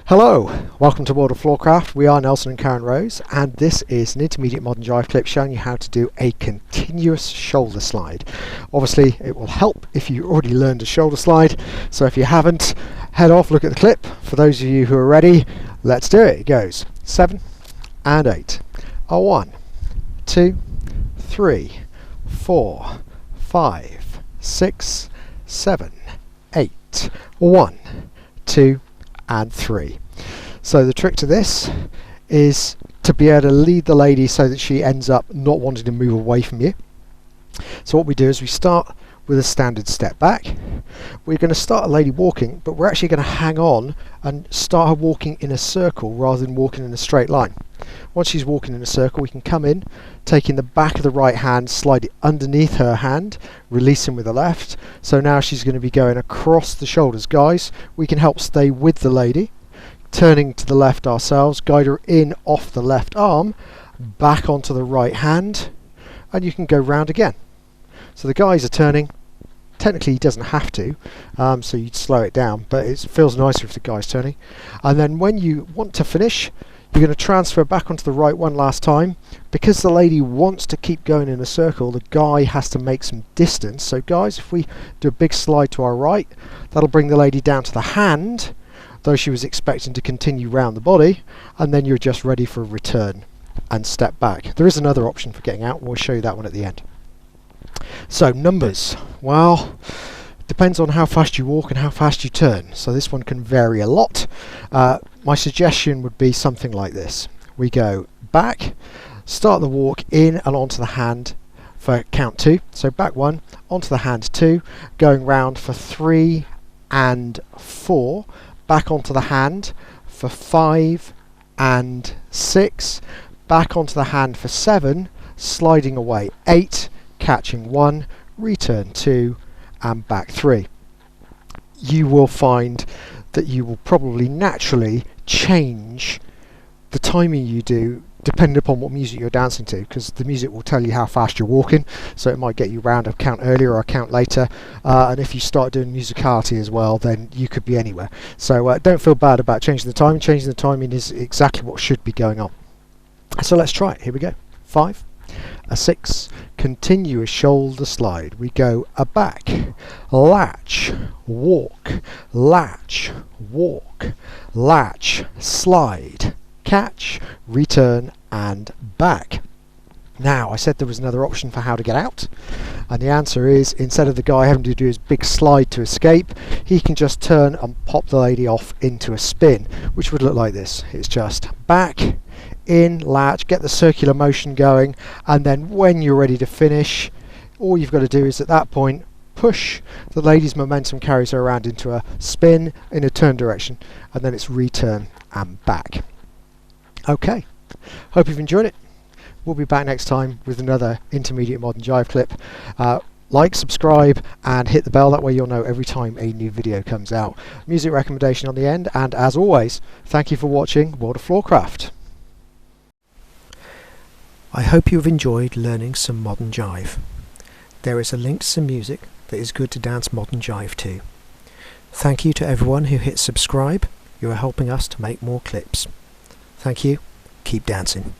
Hello, welcome to World of Floorcraft. We are Nelson and Karen Rose, and this is an intermediate modern jive clip showing you how to do a continuous shoulder slide. Obviously, it will help if you already learned a shoulder slide, so if you haven't, head off, look at the clip. For those of you who are ready, let's do it. It goes 7 and 8. 1, 2, 3, 4, 5, 6, 7, 8. 1, 2, and 3. So the trick to this is to be able to lead the lady so that she ends up not wanting to move away from you. So what we do is we start with a standard step back. We're going to start a lady walking, but we're actually going to hang on and start her walking in a circle rather than walking in a straight line. Once she's walking in a circle, we can come in, taking the back of the right hand, slide it underneath her hand, releasing with the left. So now she's going to be going across the shoulders. Guys, we can help stay with the lady, turning to the left ourselves, guide her in off the left arm, back onto the right hand, and you can go round again. So the guys are turning. Technically he doesn't have to, so you'd slow it down, but it feels nicer if the guy's turning. And then when you want to finish, you're going to transfer back onto the right one last time. Because the lady wants to keep going in a circle, the guy has to make some distance. So guys, if we do a big slide to our right, that'll bring the lady down to the hand, though she was expecting to continue round the body, and then you're just ready for a return and step back. There is another option for getting out, we'll show you that one at the end. So numbers, well, depends on how fast you walk and how fast you turn, so this one can vary a lot. My suggestion would be something like this. We go back, start the walk in and onto the hand for count 2, so back 1, onto the hand 2, going round for 3 and 4, back onto the hand for 5 and 6, back onto the hand for 7, sliding away 8, catching 1, return 2, and back 3. You will find that you will probably naturally change the timing you do depending upon what music you're dancing to, because the music will tell you how fast you're walking, so it might get you round a count earlier or a count later, and if you start doing musicality as well, then you could be anywhere. So don't feel bad about changing the timing. Changing the timing is exactly what should be going on. So let's try it. Here we go. 5, a 6, continuous shoulder slide. We go a back, latch, walk, latch, walk, latch, slide, catch, return, and back. Now, I said there was another option for how to get out, and the answer is, instead of the guy having to do his big slide to escape, he can just turn and pop the lady off into a spin, which would look like this. It's just back, in, latch, get the circular motion going, and then when you're ready to finish, all you've got to do is at that point push the lady's momentum, carries her around into a spin in a turn direction, and then it's return and back. Okay, hope you've enjoyed it. We'll be back next time with another intermediate modern jive clip. Like, subscribe, and hit the bell, that way you'll know every time a new video comes out. Music recommendation on the end, and as always, thank you for watching World of Floorcraft. I hope you've enjoyed learning some modern jive. There is a link to some music that is good to dance modern jive to. Thank you to everyone who hit subscribe. You are helping us to make more clips. Thank you. Keep dancing.